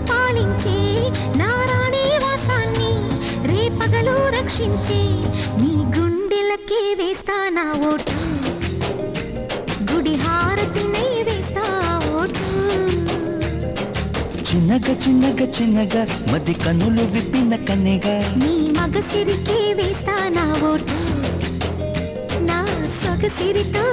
పాలించే నారాణి వాసాన్ని రేపగలు రక్షించే నీ గుండెలకే వేస్తా నా ఓటు గుడి హారతినై వేస్తా ఓటు చిన్నగా చిన్నగా చిన్నగా మది కన్నులు విప్పిన కన్నెగా నీ మగసిరికే వేస్తా నా ఓటు నా సొగసిరితో